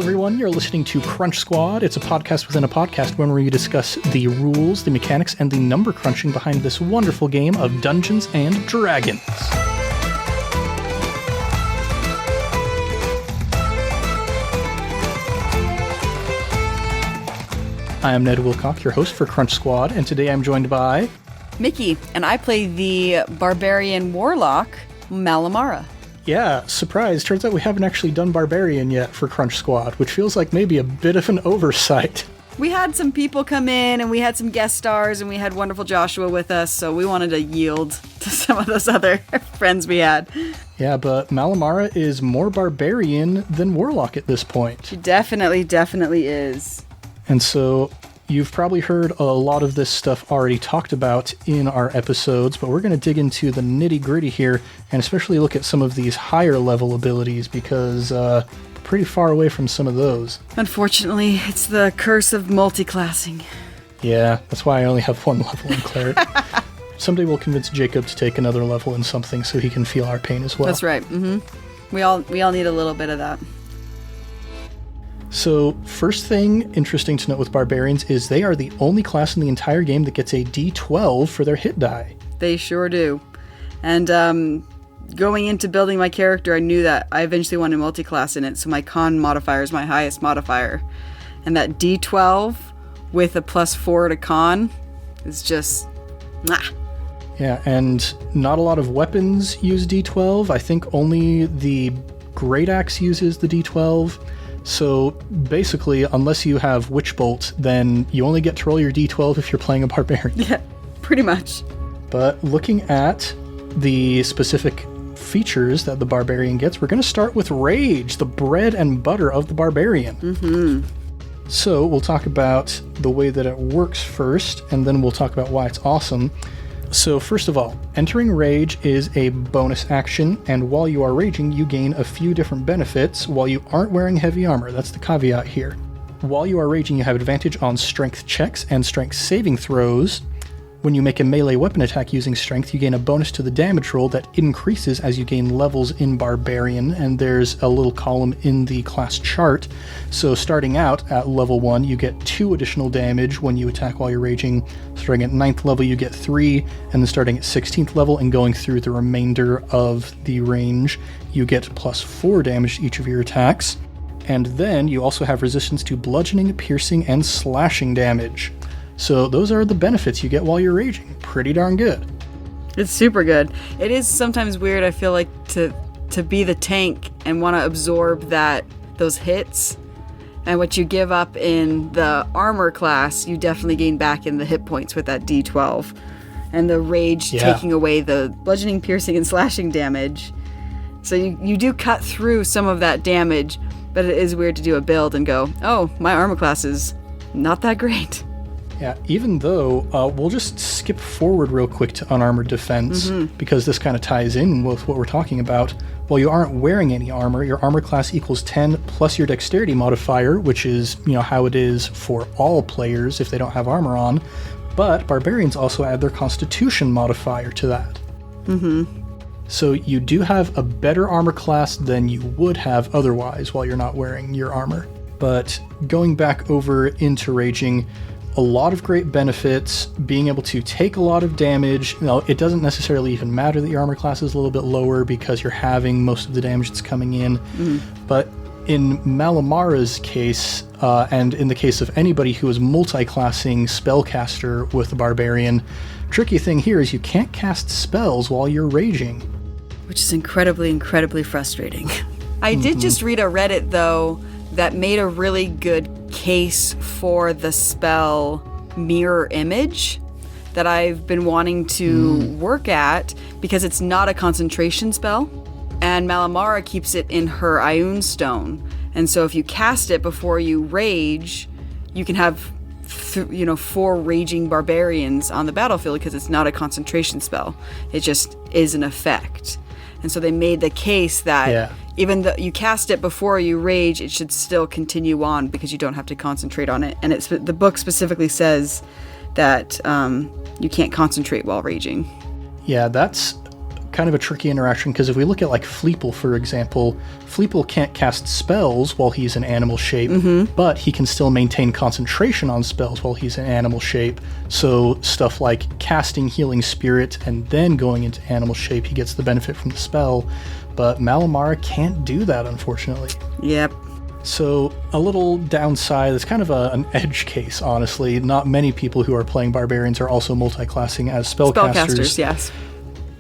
everyone. You're listening to Crunch Squad. It's a podcast within a podcast where we discuss the rules, the mechanics, and the number crunching behind this wonderful game of Dungeons and Dragons. I am Ned Wilcock, your host for Crunch Squad, and today I'm joined by... Mickey, and I play the Barbarian Warlock, Malamara. Yeah, surprise. Turns out we haven't actually done Barbarian yet for Crunch Squad, which feels like maybe a bit of an oversight. We had some people come in, and we had some guest stars, and we had wonderful Joshua with us, so we wanted to yield to some of those other friends we had. Yeah, but Malamara is more Barbarian than Warlock at this point. She definitely is. And so... You've probably heard a lot of this stuff already talked about in our episodes, but we're going to dig into the nitty-gritty here and especially look at some of these higher level abilities because pretty far away from some of those. Unfortunately, it's the curse of multi-classing. Yeah, that's why I only have one level in Cleric. Someday we'll convince Jacob to take another level in something so he can feel our pain as well. That's right. We all need a little bit of that. So, first thing interesting to note with Barbarians is they are the only class in the entire game that gets a D12 for their hit die. They sure do. And going into building my character, I knew that I eventually wanted multi-class in it, so my con modifier is my highest modifier. And that D12 with a +4 to con is just... mwah. Yeah, and not a lot of weapons use D12. I think only the Great Axe uses the D12. So basically, unless you have Witch Bolt, then you only get to roll your D12 if you're playing a Barbarian. Yeah, pretty much. But looking at the specific features that the Barbarian gets, we're going to start with Rage, the bread and butter of the Barbarian. So we'll talk about the way that it works first, and then we'll talk about why it's awesome. So first of all, entering Rage is a bonus action, and while you are raging, you gain a few different benefits while you aren't wearing heavy armor. That's the caveat here. While you are raging, you have advantage on strength checks and strength saving throws. When you make a melee weapon attack using strength, you gain a bonus to the damage roll that increases as you gain levels in Barbarian, and there's a little column in the class chart. So starting out at level 1, you get 2 additional damage when you attack while you're raging. Starting at 9th level, you get 3, and then starting at 16th level and going through the remainder of the range, you get +4 damage to each of your attacks. And then you also have resistance to bludgeoning, piercing, and slashing damage. So those are the benefits you get while you're raging. Pretty darn good. It's super good. It is sometimes weird, I feel like, to be the tank and want to absorb those hits. And what you give up in the armor class, you definitely gain back in the hit points with that D12. And the rage taking away the bludgeoning, piercing, and slashing damage. So you do cut through some of that damage, but it is weird to do a build and go, oh, my armor class is not that great. Yeah, even though we'll just skip forward real quick to unarmored defense because this kind of ties in with what we're talking about. While you aren't wearing any armor, your armor class equals 10 plus your dexterity modifier, which is, how it is for all players if they don't have armor on. But Barbarians also add their constitution modifier to that. So you do have a better armor class than you would have otherwise while you're not wearing your armor. But going back over into raging, a lot of great benefits, being able to take a lot of damage. It doesn't necessarily even matter that your armor class is a little bit lower because you're having most of the damage that's coming in. But in Malamara's case, and in the case of anybody who is multi-classing spellcaster with the Barbarian, tricky thing here is you can't cast spells while you're raging. Which is incredibly frustrating. I did just read a Reddit, though, that made a really good case for the spell Mirror Image that I've been wanting to work at because it's not a concentration spell, and Malamara keeps it in her Ioun Stone. And so if you cast it before you rage, you can have 4 raging barbarians on the battlefield because it's not a concentration spell. It just is an effect. And so they made the case that even though you cast it before you rage, it should still continue on because you don't have to concentrate on it. And the book specifically says that you can't concentrate while raging. Yeah, that's kind of a tricky interaction, because if we look at like Fleeple, for example, Fleeple can't cast spells while he's in animal shape, but he can still maintain concentration on spells while he's in animal shape. So stuff like casting Healing Spirit and then going into animal shape, he gets the benefit from the spell. But Malamara can't do that, unfortunately. Yep. So a little downside, it's kind of an edge case, honestly. Not many people who are playing Barbarians are also multi-classing as spellcasters. Spellcasters, yes.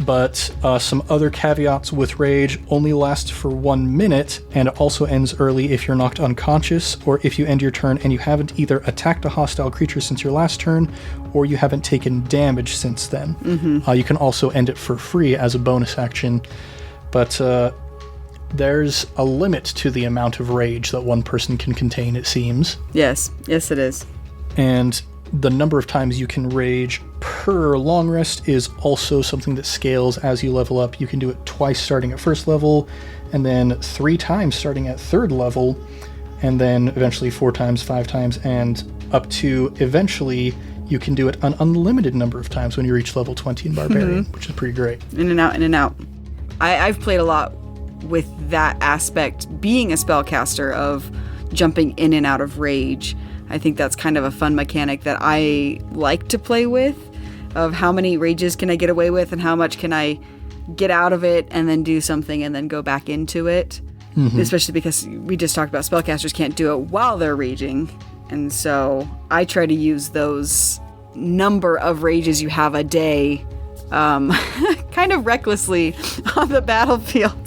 But some other caveats with Rage: only lasts for 1 minute, and it also ends early if you're knocked unconscious, or if you end your turn and you haven't either attacked a hostile creature since your last turn, or you haven't taken damage since then. You can also end it for free as a bonus action. But there's a limit to the amount of rage that one person can contain, it seems. Yes it is. And the number of times you can rage per long rest is also something that scales as you level up. You can do it twice starting at first level, and then 3 times starting at third level, and then eventually 4 times, 5 times, and up to eventually you can do it an unlimited number of times when you reach level 20 in Barbarian, which is pretty great. In and out, in and out. I've played a lot with that aspect, being a spellcaster, of jumping in and out of rage. I think that's kind of a fun mechanic that I like to play with, of how many rages can I get away with and how much can I get out of it and then do something and then go back into it. Especially because we just talked about spellcasters can't do it while they're raging. And so I try to use those number of rages you have a day kind of recklessly on the battlefield.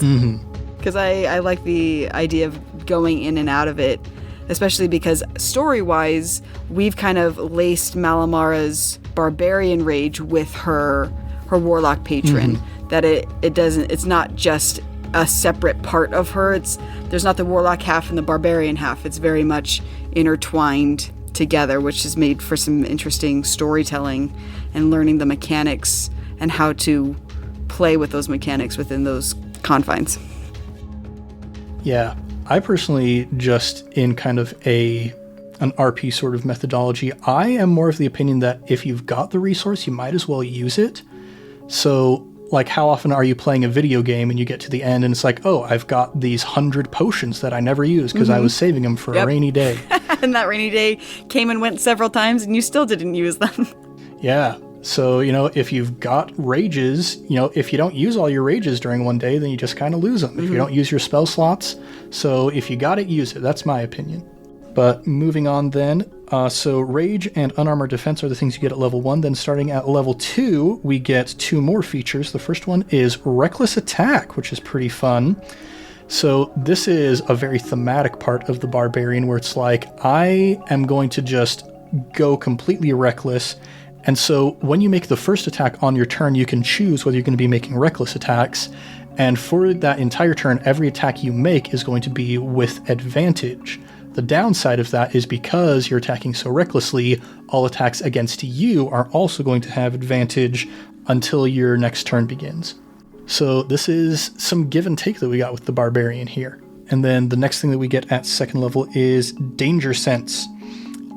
Because I like the idea of going in and out of it, especially because story-wise, we've kind of laced Malamara's Barbarian rage with her Warlock patron. That it's not just a separate part of her. There's not the Warlock half and the Barbarian half. It's very much intertwined together, which has made for some interesting storytelling and learning the mechanics and how to play with those mechanics within those confines. Yeah, I personally, just in kind of an RP sort of methodology, I am more of the opinion that if you've got the resource, you might as well use it. So, like, how often are you playing a video game and you get to the end and it's like, oh, I've got these 100 potions that I never used because I was saving them for a rainy day. And that rainy day came and went several times and you still didn't use them. Yeah. So, if you've got rages, if you don't use all your rages during one day, then you just kind of lose them. If you don't use your spell slots. So if you got it, use it. That's my opinion. But moving on then. So rage and unarmored defense are the things you get at level 1. Then starting at level 2, we get 2 more features. The first one is reckless attack, which is pretty fun. So this is a very thematic part of the Barbarian where it's like, I am going to just go completely reckless. And so when you make the first attack on your turn, you can choose whether you're going to be making reckless attacks. And for that entire turn, every attack you make is going to be with advantage. The downside of that is because you're attacking so recklessly, all attacks against you are also going to have advantage until your next turn begins. So this is some give and take that we got with the Barbarian here. And then the next thing that we get at second level is Danger Sense.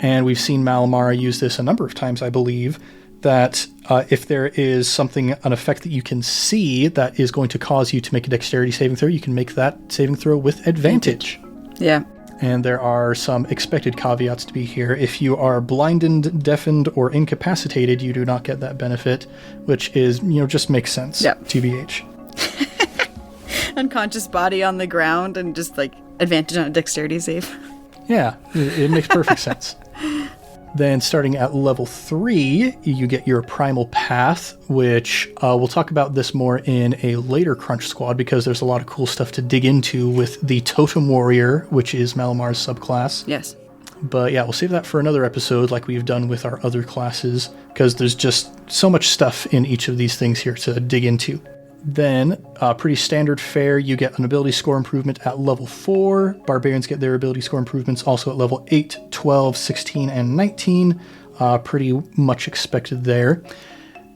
And we've seen Malamara use this a number of times, I believe, that if there is an effect that you can see that is going to cause you to make a dexterity saving throw, you can make that saving throw with advantage. Yeah. And there are some expected caveats to be here. If you are blinded, deafened, or incapacitated, you do not get that benefit, which is, just makes sense. Yep. TBH. Unconscious body on the ground and just advantage on a dexterity save. Yeah, it makes perfect sense. Then starting at level 3, you get your Primal Path, which we'll talk about this more in a later Crunch Squad because there's a lot of cool stuff to dig into with the Totem Warrior, which is Malamar's subclass. Yes. But yeah, we'll save that for another episode like we've done with our other classes because there's just so much stuff in each of these things here to dig into. Then, pretty standard fare, you get an ability score improvement at level 4. Barbarians get their ability score improvements also at level 8, 12, 16, and 19. Pretty much expected there.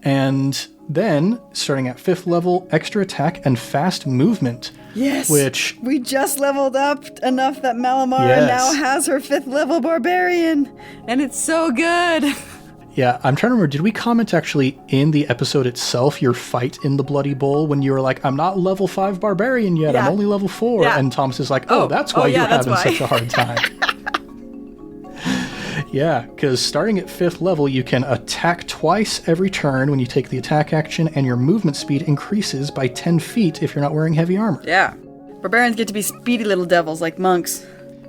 And then, starting at 5th level, extra attack and fast movement. Yes! Which we just leveled up enough that Malamara now has her 5th level Barbarian. And it's so good! Yeah, I'm trying to remember, did we comment actually in the episode itself, your fight in the Bloody Bowl, when you were like, I'm not level 5 Barbarian yet, I'm only level 4. Yeah. And Thomas is like, that's why you're having such a hard time. Yeah, because starting at 5th level, you can attack twice every turn when you take the attack action, and your movement speed increases by 10 feet if you're not wearing heavy armor. Yeah. Barbarians get to be speedy little devils like monks.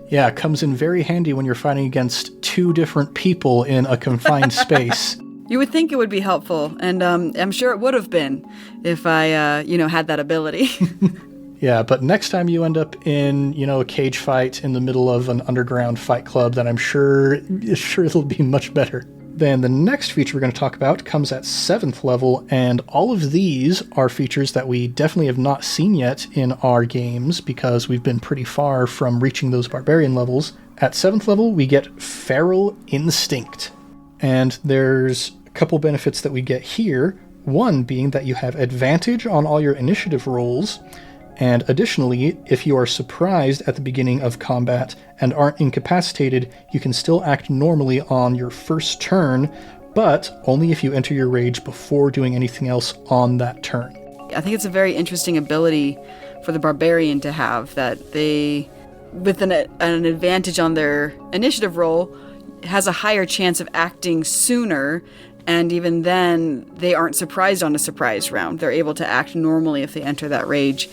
Yeah, it comes in very handy when you're fighting against 2 different people in a confined space. You would think it would be helpful, and I'm sure it would have been if I, had that ability. Yeah, but next time you end up in, a cage fight in the middle of an underground fight club, then I'm sure it'll be much better. Then the next feature we're going to talk about comes at 7th level, and all of these are features that we definitely have not seen yet in our games because we've been pretty far from reaching those barbarian levels. At 7th level, we get Feral Instinct, and there's a couple benefits that we get here, one being that you have advantage on all your initiative rolls, and additionally, if you are surprised at the beginning of combat and aren't incapacitated, you can still act normally on your first turn, but only if you enter your rage before doing anything else on that turn. I think it's a very interesting ability for the Barbarian to have, that they, with an advantage on their initiative roll, has a higher chance of acting sooner, and even then, they aren't surprised on a surprise round. They're able to act normally if they enter that rage.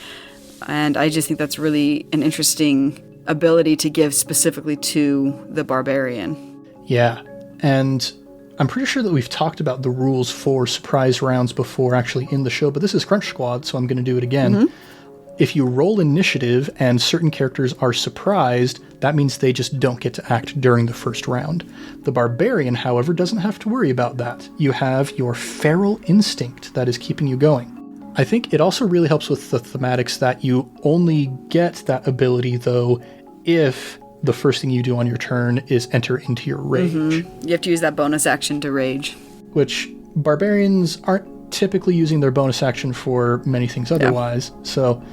And I just think that's really an interesting ability to give specifically to the Barbarian. Yeah, and I'm pretty sure that we've talked about the rules for surprise rounds before actually in the show, but this is Crunch Squad, so I'm going to do it again. Mm-hmm. If you roll initiative and certain characters are surprised, that means they just don't get to act during the first round. The Barbarian, however, doesn't have to worry about that. You have your Feral Instinct that is keeping you going. I think it also really helps with the thematics that you only get that ability, though, if the first thing you do on your turn is enter into your rage. Mm-hmm. You have to use that bonus action to rage. Which Barbarians aren't typically using their bonus action for many things otherwise. Yeah. So,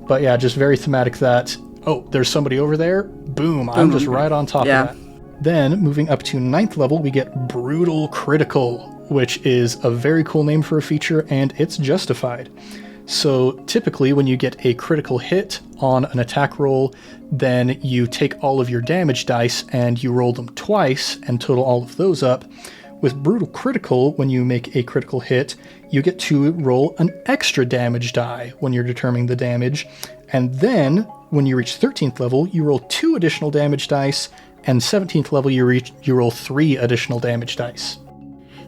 but yeah, just very thematic that, there's somebody over there, boom, I'm just right on top of that. Then, moving up to 9th level, we get Brutal Critical, which is a very cool name for a feature, and it's justified. So typically when you get a critical hit on an attack roll, then you take all of your damage dice and you roll them twice and total all of those up. With Brutal Critical, when you make a critical hit, you get to roll an extra damage die when you're determining the damage, and then when you reach 13th level, you roll 2 additional damage dice, and 17th level you roll 3 additional damage dice.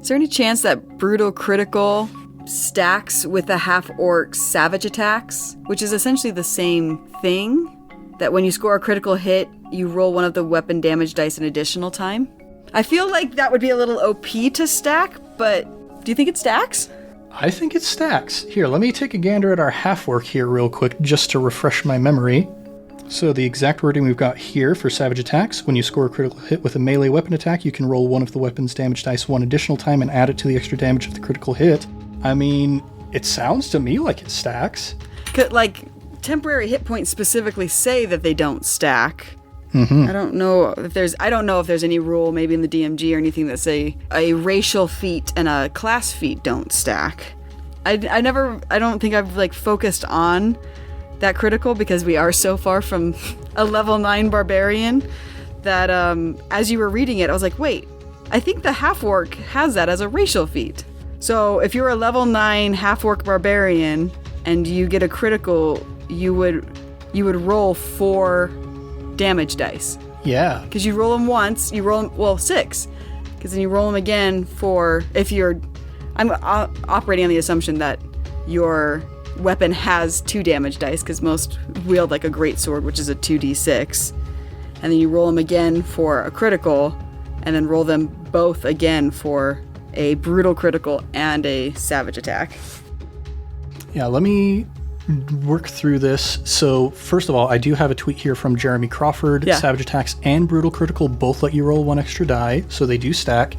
Is there any chance that Brutal Critical stacks with the half-orc Savage Attacks, which is essentially the same thing? That when you score a critical hit, you roll one of the weapon damage dice an additional time? I feel like that would be a little OP to stack, but do you think it stacks? I think it stacks. Here, let me take a gander at our half-orc here real quick, just to refresh my memory. So the exact wording we've got here for Savage Attacks, when you score a critical hit with a melee weapon attack, you can roll one of the weapon's damage dice 1 additional time and add it to the extra damage of the critical hit. I mean, it sounds to me like it stacks. Like, temporary hit points specifically say that they don't stack. Mm-hmm. I don't know if there's any rule, maybe in the DMG or anything that say a racial feat and a class feat don't stack. I don't think I've focused on that critical because we are so far from a level 9 Barbarian that as you were reading it, I was like, wait, I think the half-orc has that as a racial feat. So if you're a level 9 half-orc Barbarian and you get a critical, you would roll 4 damage dice. Yeah. Because you roll them once, you roll them, 6. Because then you roll them again I'm operating on the assumption that your weapon has 2 damage dice, because most wield a great sword, which is a 2d6. And then you roll them again for a critical, and then roll them both again for a brutal critical and a savage attack. Yeah, let me work through this. So first of all, I do have a tweet here from Jeremy Crawford. Yeah. Savage attacks and brutal critical both let you roll 1 extra die, so they do stack.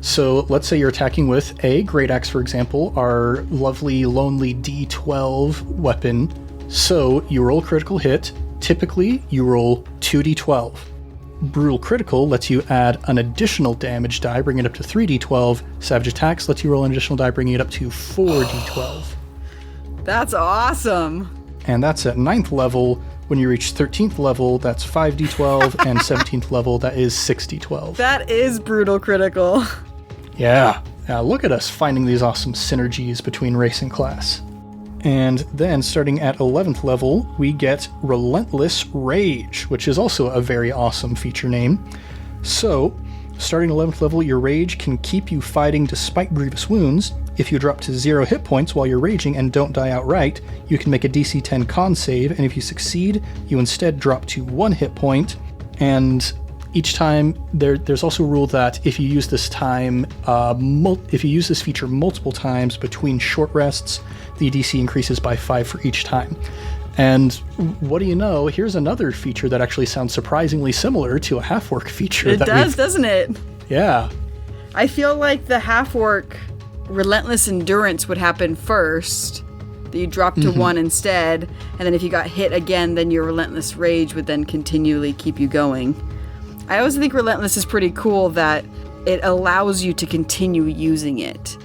So let's say you're attacking with a Great Axe, for example, our lovely, lonely D12 weapon. So you roll a critical hit. Typically, you roll 2d12. Brutal Critical lets you add an additional damage die, bring it up to 3d12. Savage Attacks lets you roll an additional die, bringing it up to 4d12. That's awesome. And that's at 9th level. When you reach 13th level, that's 5d12, and 17th level, that is 6d12. That is Brutal Critical. Yeah. Look at us finding these awesome synergies between race and class. And then, starting at 11th level, we get Relentless Rage, which is also a very awesome feature name. So, starting 11th level, your rage can keep you fighting despite grievous wounds. If you drop to 0 hit points while you're raging and don't die outright, you can make a DC 10 con save, and if you succeed, you instead drop to 1 hit point. And each time, there's also a rule that if you use this feature multiple times between short rests, the DC increases by 5 for each time. And what do you know? Here's another feature that actually sounds surprisingly similar to a half-orc feature. It does, doesn't it? Yeah. I feel like the half-orc Relentless Endurance would happen first. That you drop to 1 instead, and then if you got hit again, then your Relentless Rage would then continually keep you going. I always think Relentless is pretty cool that it allows you to continue using it.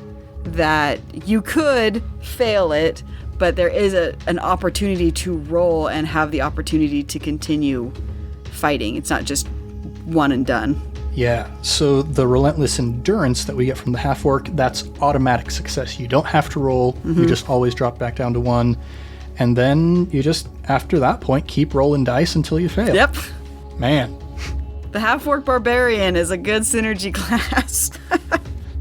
That you could fail it, but there is an opportunity to roll and have the opportunity to continue fighting. It's not just one and done. Yeah, so the Relentless Endurance that we get from the half-orc, that's automatic success. You don't have to roll, you just always drop back down to 1, and then you just, after that point, keep rolling dice until you fail. Yep. Man. The half-orc Barbarian is a good synergy class.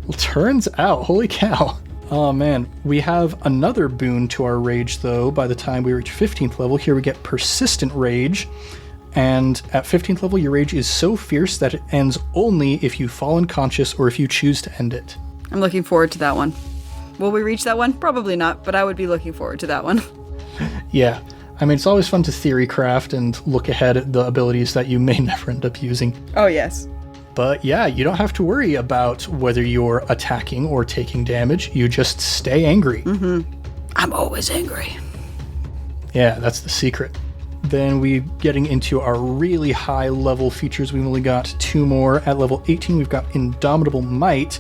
Well, turns out, holy cow. Oh man, we have another boon to our rage though. By the time we reach 15th level, here we get Persistent Rage. And at 15th level, your rage is so fierce that it ends only if you fall unconscious or if you choose to end it. I'm looking forward to that one. Will we reach that one? Probably not, but I would be looking forward to that one. Yeah. I mean, it's always fun to theory craft and look ahead at the abilities that you may never end up using. Oh, yes. But yeah, you don't have to worry about whether you're attacking or taking damage. You just stay angry. I'm always angry. Yeah, that's the secret. Then we getting into our really high level features. We've only got 2 more. At level 18, we've got Indomitable Might.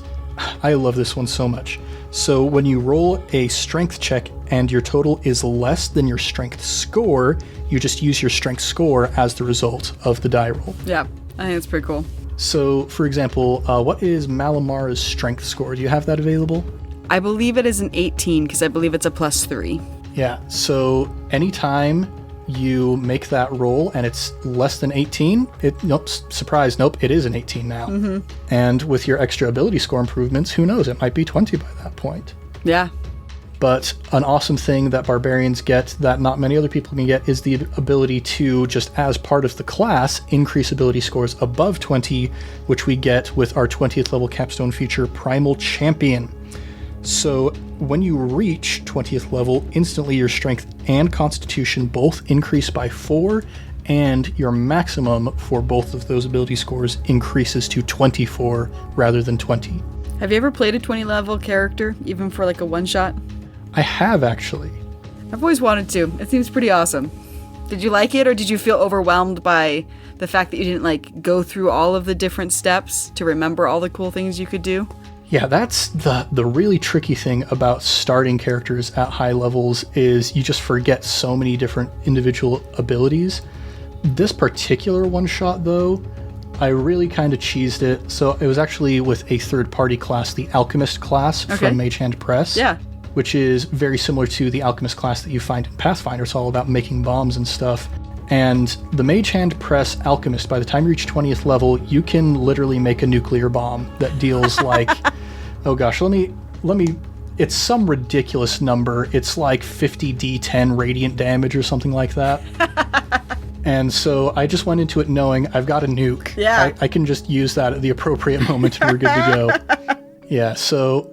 I love this one so much. So when you roll a strength check and your total is less than your strength score, you just use your strength score as the result of the die roll. Yeah, I think it's pretty cool. So, for example, what is Malamara's strength score? Do you have that available? I believe it is an 18 because I believe it's a +3. Yeah, so anytime you make that roll and it's less than 18, it is an 18 now. And with your extra ability score improvements, who knows, it might be 20 by that point. Yeah. But an awesome thing that Barbarians get that not many other people can get is the ability to, just as part of the class, increase ability scores above 20, which we get with our 20th level capstone feature, Primal Champion. So when you reach 20th level, instantly your strength and constitution both increase by 4, and your maximum for both of those ability scores increases to 24 rather than 20. Have you ever played a 20 level character, even for like a one-shot? I have, actually. I've always wanted to. It seems pretty awesome. Did you like it, or did you feel overwhelmed by the fact that you didn't go through all of the different steps to remember all the cool things you could do? Yeah, that's the really tricky thing about starting characters at high levels is you just forget so many different individual abilities. This particular one-shot, though, I really kind of cheesed it. So it was actually with a third-party class, the Alchemist class from Mage Hand Press. Yeah. Which is very similar to the Alchemist class that you find in Pathfinder. It's all about making bombs and stuff. And the Mage Hand Press Alchemist, by the time you reach 20th level, you can literally make a nuclear bomb that deals oh gosh, let me, it's some ridiculous number. It's like 50 D10 radiant damage or something like that. And so I just went into it knowing I've got a nuke. Yeah. I can just use that at the appropriate moment and we're good to go. Yeah, so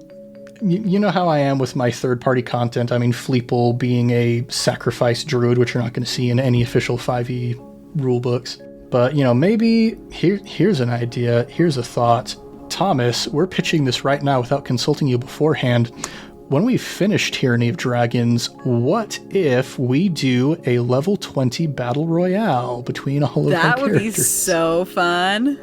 you know how I am with my third-party content. I mean, Fleeple being a sacrifice druid, which you're not going to see in any official 5e rule books. But, maybe here's an idea. Here's a thought. Thomas, we're pitching this right now without consulting you beforehand. when we finish Tyranny of Dragons, what if we do a level 20 battle royale between all of our characters? That would be so fun.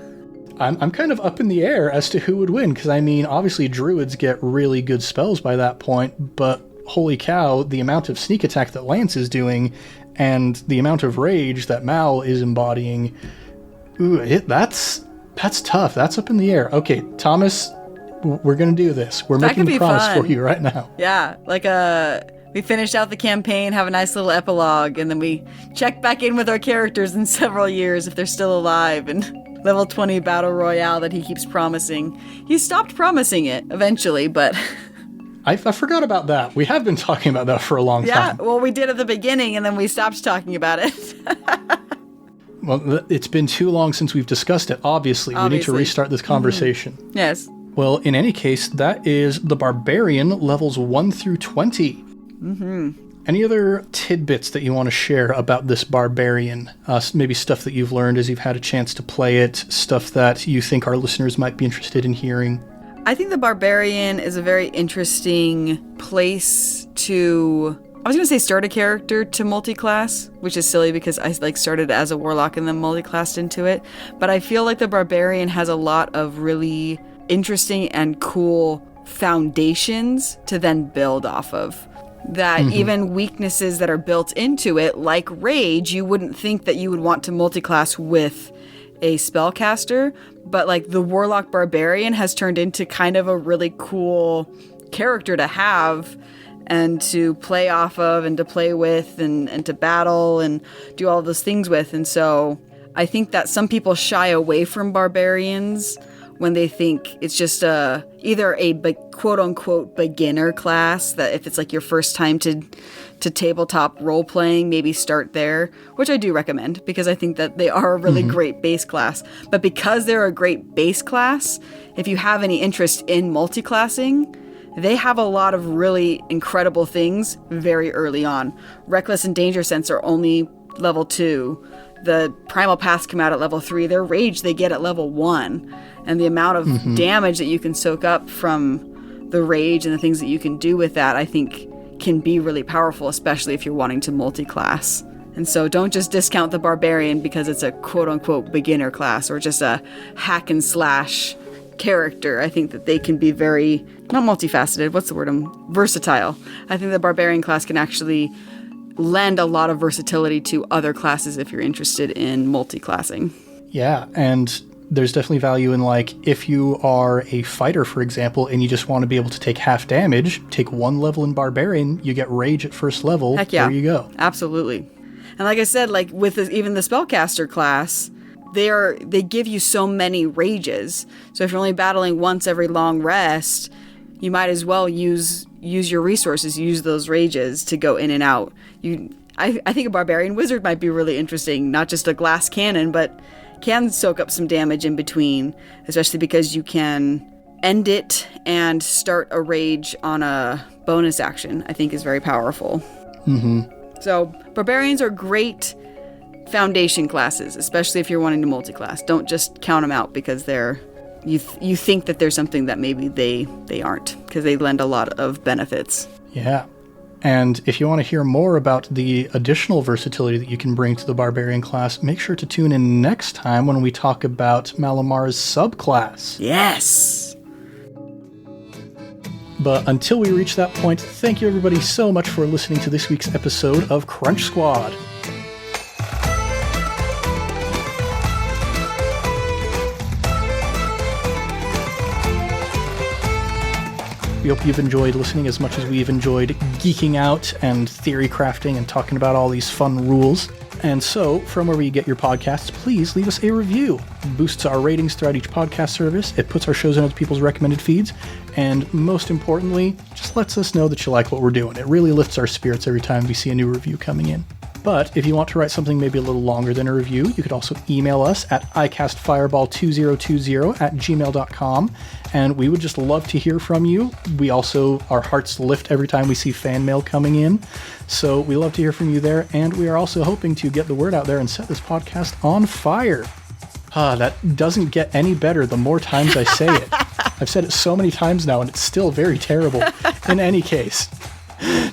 I'm kind of up in the air as to who would win, because I mean, obviously druids get really good spells by that point, but holy cow, the amount of sneak attack that Lance is doing and the amount of rage that Mal is embodying, that's tough. That's up in the air. Okay, Thomas, we're going to do this. We're making the promise for you right now. Yeah, like we finish out the campaign, have a nice little epilogue, and then we check back in with our characters in several years if they're still alive, and level 20 battle royale that he keeps promising. He stopped promising it eventually, but I forgot about that. We have been talking about that for a long time. Yeah, well, we did at the beginning, and then we stopped talking about it. Well, it's been too long since we've discussed it, obviously. We need to restart this conversation. Mm-hmm. Yes. Well, in any case, that is the Barbarian, levels 1 through 20. Mm-hmm. Any other tidbits that you want to share about this Barbarian? Maybe stuff that you've learned as you've had a chance to play it, stuff that you think our listeners might be interested in hearing? I think the Barbarian is a very interesting place to, I was going to say start a character to multi-class, which is silly because I started as a warlock and then multi-classed into it. But I feel like the Barbarian has a lot of really interesting and cool foundations to then build off of. That even weaknesses that are built into it, like rage, you wouldn't think that you would want to multi-class with a spellcaster, but like the Warlock Barbarian has turned into kind of a really cool character to have and to play off of and to play with and to battle and do all those things with. And so I think that some people shy away from Barbarians when they think it's just either a quote-unquote beginner class, that if it's like your first time to tabletop role-playing, maybe start there, which I do recommend because I think that they are a really great base class. But because they're a great base class, if you have any interest in multi-classing, they have a lot of really incredible things very early on. Reckless and Danger Sense are only level 2. The Primal Paths come out at level 3. Their Rage they get at level 1. And the amount of damage that you can soak up from the Rage and the things that you can do with that, I think, can be really powerful, especially if you're wanting to multi-class. And so don't just discount the Barbarian because it's a quote-unquote beginner class or just a hack and slash character. I think that they can be very, not multifaceted, what's the word? Versatile. I think the Barbarian class can actually lend a lot of versatility to other classes if you're interested in multi-classing. Yeah, and there's definitely value in, like, if you are a fighter, for example, and you just want to be able to take half damage, take 1 level in Barbarian, you get Rage at first level. Heck yeah. There you go. Absolutely. And like I said, like with even the Spellcaster class, they give you so many rages. So if you're only battling once every long rest, you might as well use your resources, use those rages to go in and out. I think a Barbarian Wizard might be really interesting, not just a glass cannon, but can soak up some damage in between, especially because you can end it and start a rage on a bonus action, I think is very powerful. So Barbarians are great foundation classes, especially if you're wanting to multi-class. Don't just count them out because you think that there's something that maybe they aren't, because they lend a lot of benefits. Yeah. And if you want to hear more about the additional versatility that you can bring to the Barbarian class, make sure to tune in next time when we talk about Malamar's subclass. Yes! But until we reach that point, thank you everybody so much for listening to this week's episode of Crunch Squad. We hope you've enjoyed listening as much as we've enjoyed geeking out and theory crafting and talking about all these fun rules. And so, from wherever you get your podcasts, please leave us a review. It boosts our ratings throughout each podcast service, it puts our shows in other people's recommended feeds, and most importantly, just lets us know that you like what we're doing. It really lifts our spirits every time we see a new review coming in. But if you want to write something maybe a little longer than a review, you could also email us at icastfireball2020@gmail.com, and we would just love to hear from you. Our hearts lift every time we see fan mail coming in, so we love to hear from you there, and we are also hoping to get the word out there and set this podcast on fire. That doesn't get any better the more times I say it. I've said it so many times now, and it's still very terrible. In any case.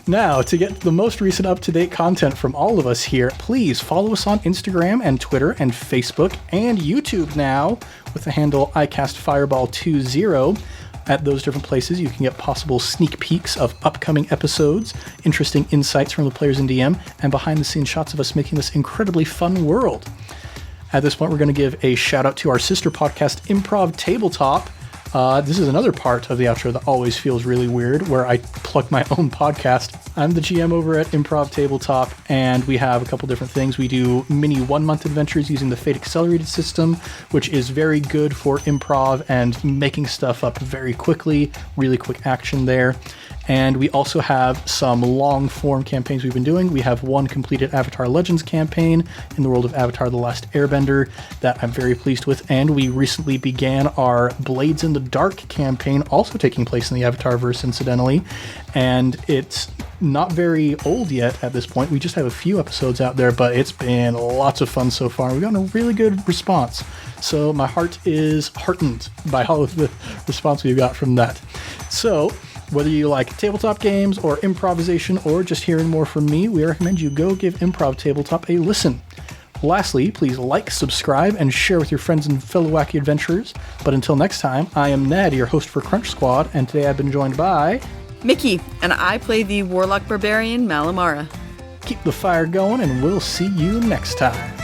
Now, to get the most recent up-to-date content from all of us here, please follow us on Instagram and Twitter and Facebook and YouTube now with the handle iCastFireball20. At those different places, you can get possible sneak peeks of upcoming episodes, interesting insights from the players in DM, and behind-the-scenes shots of us making this incredibly fun world. At this point, we're going to give a shout-out to our sister podcast, Improv Tabletop. This is another part of the outro that always feels really weird, where I plug my own podcast. I'm the GM over at Improv Tabletop, and we have a couple different things. We do mini 1-month adventures using the Fate Accelerated system, which is very good for improv and making stuff up very quickly, really quick action there. And we also have some long-form campaigns we've been doing. We have one completed Avatar Legends campaign in the world of Avatar The Last Airbender that I'm very pleased with. And we recently began our Blades in the Dark campaign, also taking place in the Avatarverse, incidentally. And it's not very old yet at this point. We just have a few episodes out there, but it's been lots of fun so far. We've gotten a really good response. So my heart is heartened by all of the response we've got from that. So whether you like tabletop games or improvisation or just hearing more from me, we recommend you go give Improv Tabletop a listen. Lastly, please like, subscribe, and share with your friends and fellow wacky adventurers. But until next time, I am Ned, your host for Crunch Squad, and today I've been joined by Mickey, and I play the Warlock Barbarian Malamara. Keep the fire going, and we'll see you next time.